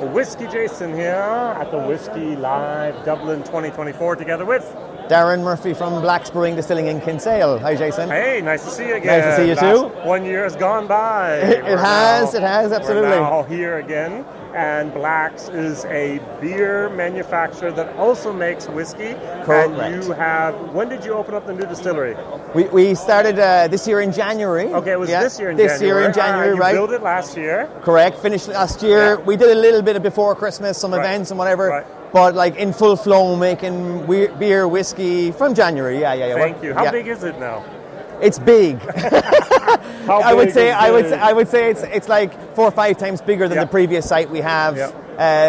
WhiskyJason here at the Whiskey Live Dublin 2024 together with Darren Murphy from Black's Brewing Distilling in Kinsale. Hi, Jason. Hey, nice to see you again. Nice to see you too. 1 year has gone by. It has, absolutely. We're now here again, and Black's is a beer manufacturer that also makes whiskey. Correct. And you have, when did you open up the new distillery? We started this year in January. Okay, it was this year in January. This year in January, right. You built it last year. Correct, finished last year. Yeah. We did a little bit of before Christmas, some events and whatever. Right. But like in full flow, making beer, whiskey from January. Yeah. Thank you. How big is it now? It's big. I would say it's like 4 or 5 times bigger than the previous site we have.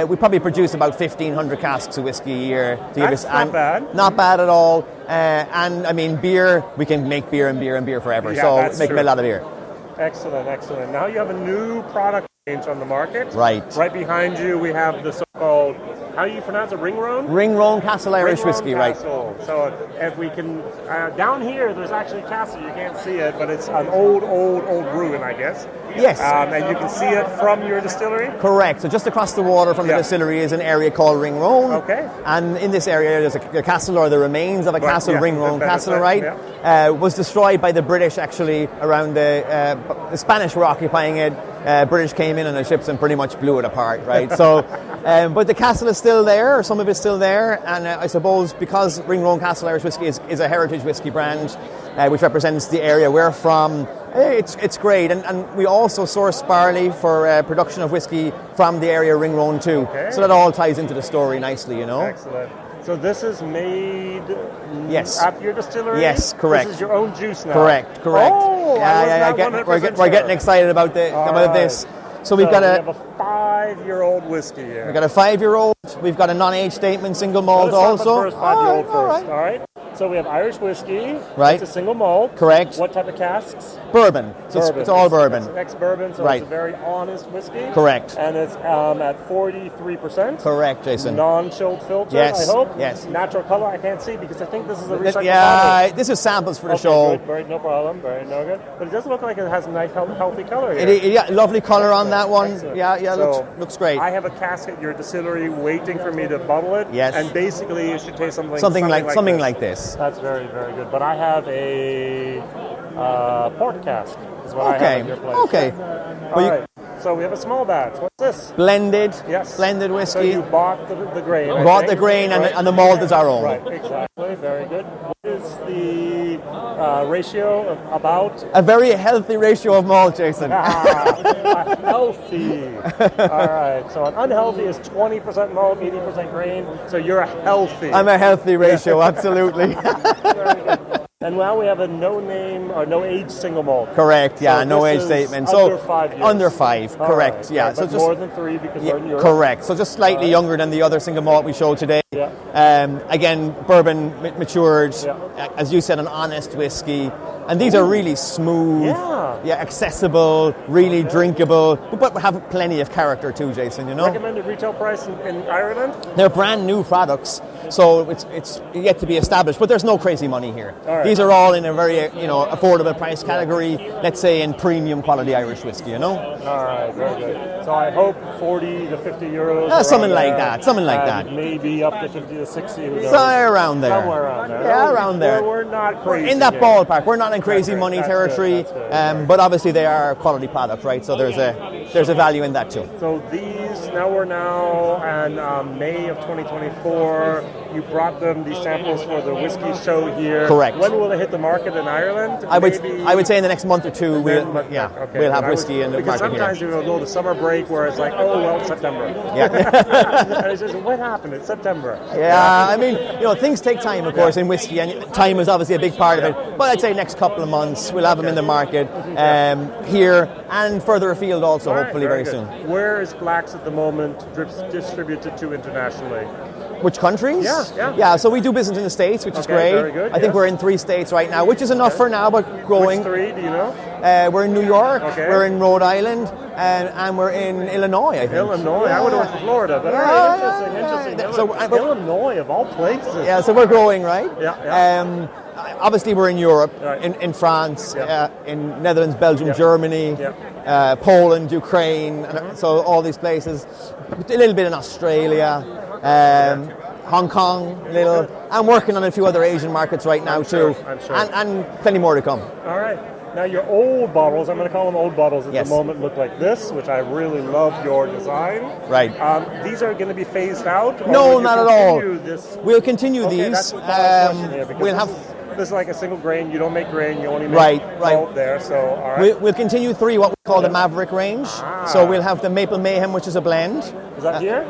We probably produce about 1,500 casks of whiskey a year. That's not bad. Not bad at all. And I mean, beer, we can make beer and beer and beer forever. Yeah, so make a lot of beer. Excellent. Now you have a new product range on the market. Right. Right behind you, we have the so-called, how do you pronounce it, Ringroan? Ringroan Castle Irish whiskey, right. So if we can, down here there's actually Castle, you can't see it, but it's an old brewing, I guess. Yes. And you can see it from your distillery? Correct. So just across the water from the distillery is an area called Ringroan. Okay. And in this area there's a castle, or the remains of a castle, Ringroan Castle, right? Yeah. Was destroyed by the British actually around the Spanish were occupying it. British came in on the ships and pretty much blew it apart, right? So, but the castle is still there, or some of it's still there, and I suppose because Ringroan Castle Irish Whiskey is a heritage whiskey brand, which represents the area we're from, it's great. And we also source barley for production of whiskey from the area Ringroan too. Okay. So that all ties into the story nicely, you know? Excellent. So this is made at your distillery? Yes, correct. This is your own juice now? Correct. Oh, We're getting excited about this. So we have a 5-year-old whiskey here. We've got a 5-year-old. We've got a non-aged statement single malt also. First 5-year-old first. All right. So we have Irish whiskey. Right. It's a single malt. Correct. What type of casks? Bourbon. So it's all bourbon. It's ex-bourbon, so it's a very honest whiskey. Correct. And it's at 43%. Correct, Jason. Non-chilled filter, yes. I hope. Yes. Natural color, I can't see because I think this is a recycled bottle. This is samples for the show. Good. Very, no problem. Very no good. But it does look like it has a nice, healthy color here. Lovely color on that one. Excellent. Yeah, so looks great. I have a cask at your distillery waiting for me to bottle it. Yes. And basically it should taste something like this. That's very, very good. But I have a port cask is what I have at your place. Okay. All right. So we have a small batch. What's this? Blended. Yes. Blended whiskey. So you bought the grain. Bought the grain and the malt is our own. Right. Exactly. Very good. What is the ratio of about? A very healthy ratio of malt, Jason. Healthy. All right. So an unhealthy is 20% malt, 80% grain. So you're a healthy. I'm a healthy ratio, absolutely. Very good. And now we have a no-name or no-age single malt. Correct, yeah, so no-age statement. Under 5 years. Under 5, correct, right, yeah. Right, so just more than 3 because we're in Europe. Correct, so just slightly younger than the other single malt we showed today. Yeah. Again, bourbon matured, as you said, an honest whiskey. And these are really smooth, accessible, really drinkable, but have plenty of character too, Jason, you know? Recommended retail price in Ireland? They're brand new products, so it's yet to be established, but there's no crazy money here. Right. These are all in a very affordable price category, let's say in premium quality Irish whiskey, you know? All right, very good. So I hope 40 to 50 euros. Something like that. Maybe up to 50 to 60. Somewhere around there. Yeah, around there. We're not crazy. We're in that ballpark. We're not in crazy money territory, but obviously they are quality products, right? So there's a value in that too. So these, we're in May of 2024. You brought them these samples for the whiskey show here. Correct. When will it hit the market in Ireland? I would say in the next month or two we'll have whiskey in the market here. Because sometimes we'll go to summer break where it's like, it's September. Yeah. And it's just, what happened? It's September. Yeah, I mean, things take time, of course, in whiskey, and time is obviously a big part of it. But I'd say next couple of months we'll have them in the market here and further afield also, hopefully very soon. Where is Black's at the moment distributed to internationally? Which countries? Yeah. So we do business in the States, which is great. Very good, I think we're in 3 states right now, which is enough for now, but growing. Which 3, do you know? We're in New York, Okay. we're in Rhode Island, and we're in Illinois, I think. Illinois? I would have went to Florida, but all right, interesting. So, Illinois, of all places. Yeah, so we're growing, right? Yeah. Obviously, we're in Europe, Right. in France, Yeah. in Netherlands, Belgium, Yeah. Germany, Yeah. Poland, Ukraine, and so all these places. A little bit in Australia, Hong Kong, a little. I'm working on a few other Asian markets right now too, I'm sure. and plenty more to come. All right. Now your old bottles, I'm going to call them old bottles at Yes. the moment, look like this, which I really love your design. Right. These are going to be phased out? Or No, will you not at all. continue This? We'll continue Okay, these. that's the last question here, because We'll this have. This is like a single grain. You don't make grain. You only make Right. malt there. So, all right. We'll continue 3, what we call the Maverick range. So we'll have the Maple Mayhem, which is a blend. Is that here?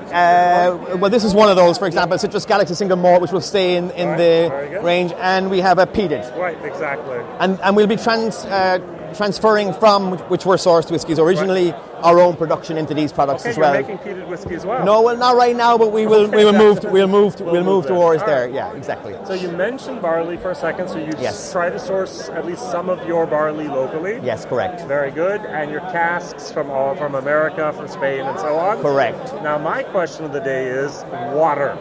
Well, this is one of those, for example, Citrus Galaxy Single Malt, which will stay in Right, the very good. range, and we have a peated. Right, exactly. And we'll be transferring from which were sourced whiskies originally our own production into these products Okay, as well. you're making peated whiskey as well. No, well, not right now, but we will move move towards there. there. All right. Yeah, exactly. So you mentioned barley for a second. So you Yes. try to source at least some of your barley locally. Yes, correct. Very good. And your casks from America, from Spain, and so on. Correct. Now, my question of the day is water.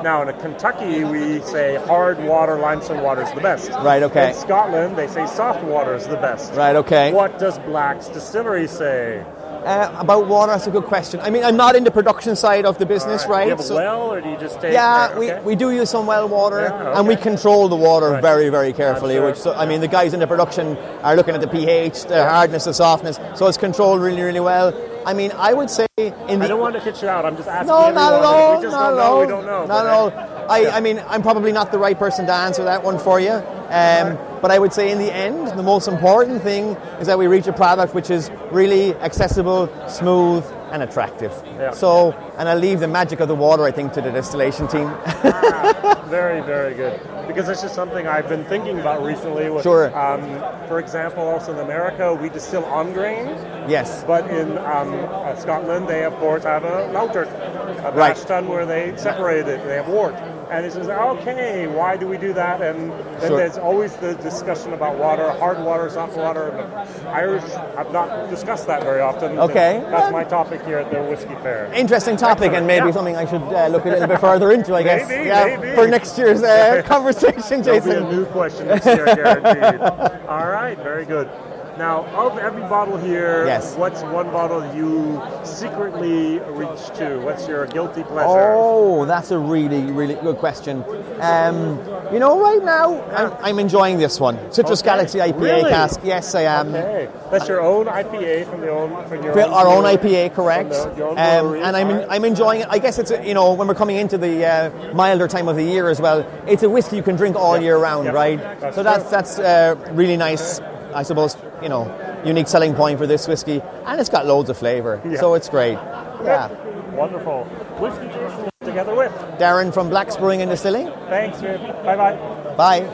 Now, in Kentucky, we say hard water, limestone water is the best. Right, okay. In Scotland, they say soft water is the best. Right, okay. What does Black's Distillery say? About water, that's a good question. I mean, I'm not in the production side of the business, right? Do you have a well, or do you just take... Yeah, okay. we do use some well water, Yeah, and we okay. control the water Right. very, very carefully. I'm sure. Which, so, I mean, the guys in the production are looking at the pH, the hardness, the softness, so it's controlled really, really well. I mean, I would say in the... I don't want to pitch you out. I'm just asking No, everyone. not at If all. we just Not don't at know, all. we don't know. Not at all. I mean, I'm probably not the right person to answer that one for you. But I would say in the end, the most important thing is that we reach a product which is really accessible, smooth, and attractive. Yeah. So, and I'll leave the magic of the water, I think, to the distillation team. Very, very good. Because this is something I've been thinking about recently. With, Sure. For example, also in America, we distill on grain. Yes. But in Scotland, they of course have a lauter, a Right. mash tun where they separate it. They have wort. And it's just, okay, why do we do that? And then Sure. there's always the discussion about water, hard water, soft water. And the Irish have not discussed that very often. Okay. That's my topic here at the Whiskey Fair. Interesting topic, and maybe Yeah. something I should look a little bit further into, I guess. Maybe. For next year's conversation, There'll be Jason. a new question next year, guaranteed. All right, very good. Now, of every bottle here, Yes. what's one bottle you secretly reach to? What's your guilty pleasure? Oh, that's a really, really good question. You know, right now, I'm enjoying this one. Citrus Okay. Galaxy IPA Really? cask. Yes, I am. Okay, that's your own IPA from your Our own brewery? IPA, correct. From your own brewery, And all right. I'm enjoying it. I guess it's, when we're coming into the milder time of the year as well, it's a whiskey you can drink all year round, Yeah. right? That's So true. that's really nice, I suppose, unique selling point for this whiskey. And it's got loads of flavour, Yeah. so it's great. Yeah. Wonderful. WhiskyJason together with. Darren from Black's Brewing and Distilling. Thanks, man. Bye-bye. Bye.